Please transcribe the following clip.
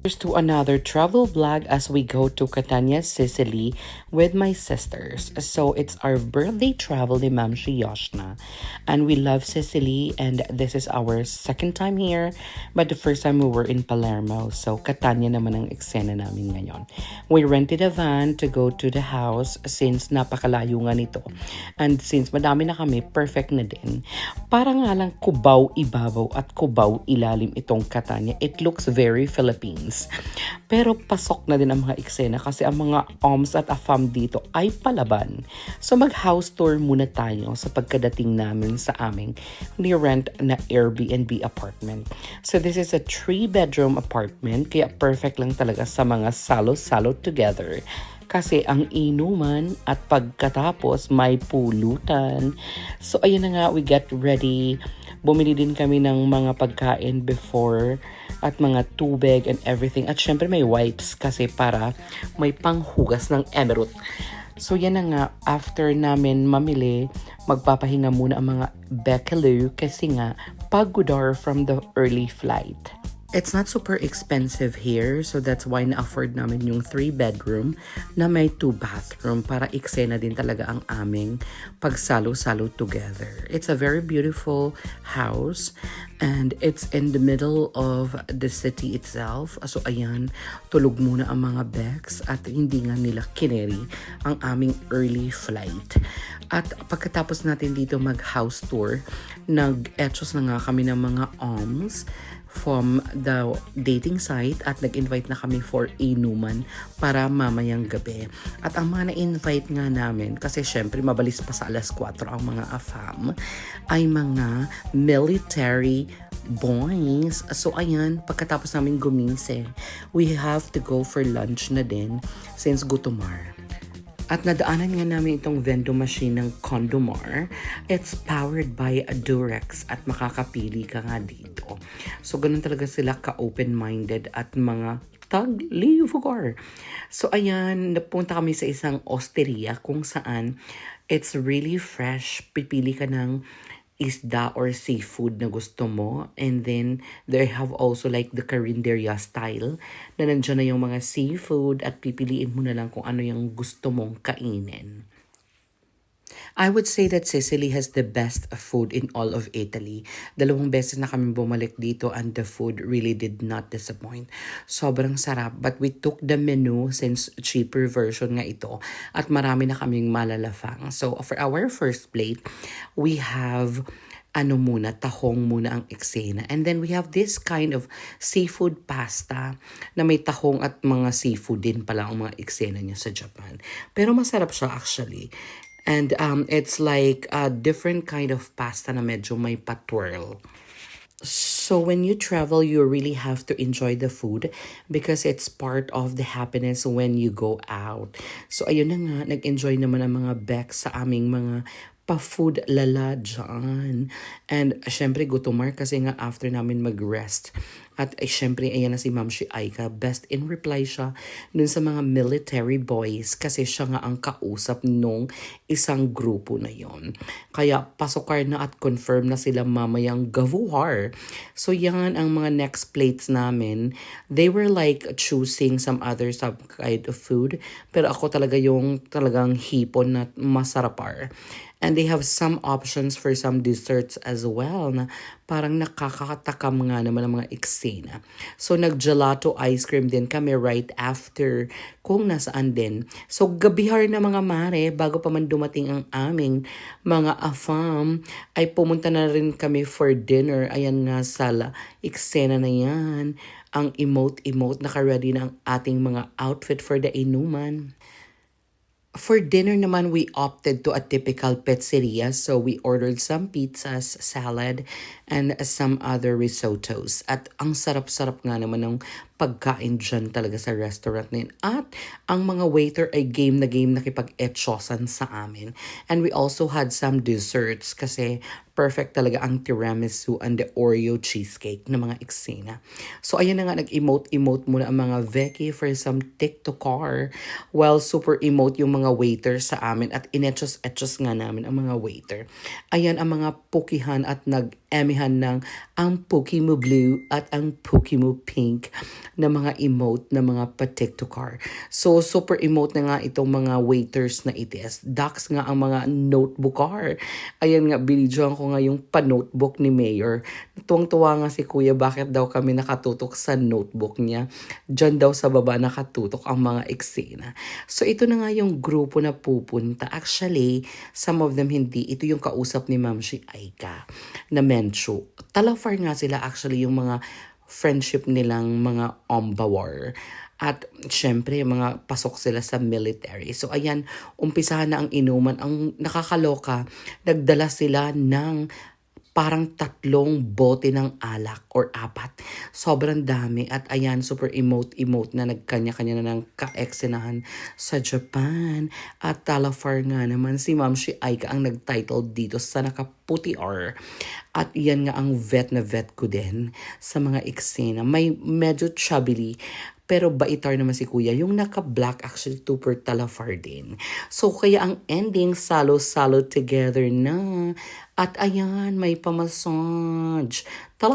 To another travel vlog as we go to Catania, Sicily with my sisters. So it's our birthday travel ni Ma'am Yoshna. And we love Sicily and this is our second time here. But the first time we were in Palermo. So Catania naman ang eksena namin ngayon. We rented a van to go to the house since napakalayo nga nito. And since madami na kami, perfect na din. Para nga lang Cubao ibabaw at Cubao ilalim itong Catania. It looks very Philippines. Pero pasok na din ang mga eksena kasi ang mga OMS at AFAM dito ay palaban. So mag-house tour muna tayo sa pagkadating namin sa aming ni-rent na Airbnb apartment. So this is a 3-bedroom apartment kaya perfect lang talaga sa mga salo-salo together. Kasi ang inuman at pagkatapos may pulutan. So ayun na nga, we get ready. Bumili din kami ng mga pagkain before at mga tubig and everything. At syempre may wipes kasi para may panghugas ng emerald. So yan na nga, after namin mamili, magpapahinga muna ang mga Bekeloo kasi nga pagudar from the early flight. It's not super expensive here, so that's why na-afford namin yung 3-bedroom na may 2-bathroom para eksena din talaga ang aming pagsalo-salo together. It's a very beautiful house and it's in the middle of the city itself. So ayan, tulog muna ang mga Becks at hindi nga nila kineri ang aming early flight. At pagkatapos natin dito mag-house tour, nag-etchos na nga kami ng mga OMS from the dating site at nag-invite na kami for inuman para mamayang gabi. At ang mga na-invite nga namin, kasi syempre mabalis pa sa alas 4 ang mga AFAM, ay mga military boys. So ayan, pagkatapos namin gumising, we have to go for lunch na din since gutomar. At nadaanan nga namin itong vending machine ng Condomar. It's powered by Durex at makakapili ka nga dito. So ganun talaga sila ka-open-minded at mga taglivor. So ayan, napunta kami sa isang osteria kung saan it's really fresh. Pipili ka ng isda or seafood na gusto mo. And then, they have also like the Carinderia style na nandiyan na yung mga seafood at pipiliin mo na lang kung ano yung gusto mong kainin. I would say that Sicily has the best food in all of Italy. 2 beses na kami bumalik dito and the food really did not disappoint. Sobrang sarap. But we took the menu since cheaper version nga ito at marami na kaming malalafang. So for our first plate, we have tahong muna ang eksena. And then we have this kind of seafood pasta na may tahong at mga seafood din pala ang mga eksena niya sa Japan. Pero masarap siya actually. And it's like a different kind of pasta na medyo may patwirl. So when you travel, you really have to enjoy the food because it's part of the happiness when you go out. So ayun na nga, nag-enjoy naman ang mga Becks sa aming mga pa-food lala dyan. And syempre gutomar kasi nga after namin mag-rest. At syempre ayan na si Ma'am Aika, best in reply siya dun sa mga military boys kasi siya nga ang kausap nung isang grupo na yon. Kaya pasokar na at confirm na sila mamayang gavuhar. So yan ang mga next plates namin. They were like choosing some other kind of food. Pero ako talaga yung talagang hipon na masarapar. And they have some options for some desserts as well na parang nakakatakam nga naman ang mga eksena. So nag-gelato ice cream din kami right after kung nasaan din. So gabihar na mga mare, bago pa man dumating ang aming mga AFAM, ay pumunta na rin kami for dinner. Ayan nga sala, eksena na yan. Ang emote-emote, naka-ready na ang ating mga outfit for the inuman. For dinner naman, we opted to a typical pizzeria. So we ordered some pizzas, salad, and some other risottos. At ang sarap-sarap nga naman ng pagkain dyan talaga sa restaurant na yun. At ang mga waiter ay game na nakipag-etchosan sa amin. And we also had some desserts kasi perfect talaga ang tiramisu and the Oreo cheesecake na mga eksena. So ayan na nga, nag-emote muna ang mga Veki for some TikTokar. While super emote yung mga waiter sa amin at inetchos nga namin ang mga waiter. Ayan ang mga pukihan at nag emihan ng ang Pokimo Blue at ang Pokimo Pink na mga emote na mga pa-TikToker. So, super emote na nga itong mga waiters na itis. Ducks nga ang mga notebookar. Ayan nga, binidyoan ko nga yung pa-notebook ni Mayor. Tuwang-tuwa nga si Kuya, bakit daw kami nakatutok sa notebook niya. Diyan daw sa baba nakatutok ang mga eksena. So, ito na nga yung grupo na pupunta. Actually, some of them hindi. Ito yung kausap ni Ma'am si Aika na Menchu. Talafar nga sila actually yung mga friendship nilang mga ombawar. At syempre, mga pasok sila sa military. So ayan, umpisahan na ang inuman. Ang nakakaloka, nagdala sila ng parang 3 bote ng alak or 4. Sobrang dami. At ayan, super emote-emote na nagkanya-kanya na ng kaeksenahan sa Japan. At Talafar nga naman, si Ma'am si Aika ang nag-title dito sa nakaputi R. At yan nga ang vet na vet ko din sa mga eksena. May medyo chubbily, pero baitar naman si Kuya. Yung naka-black actually super Talafar din. So kaya ang ending, salo-salo together na. At ayan, may pamassage.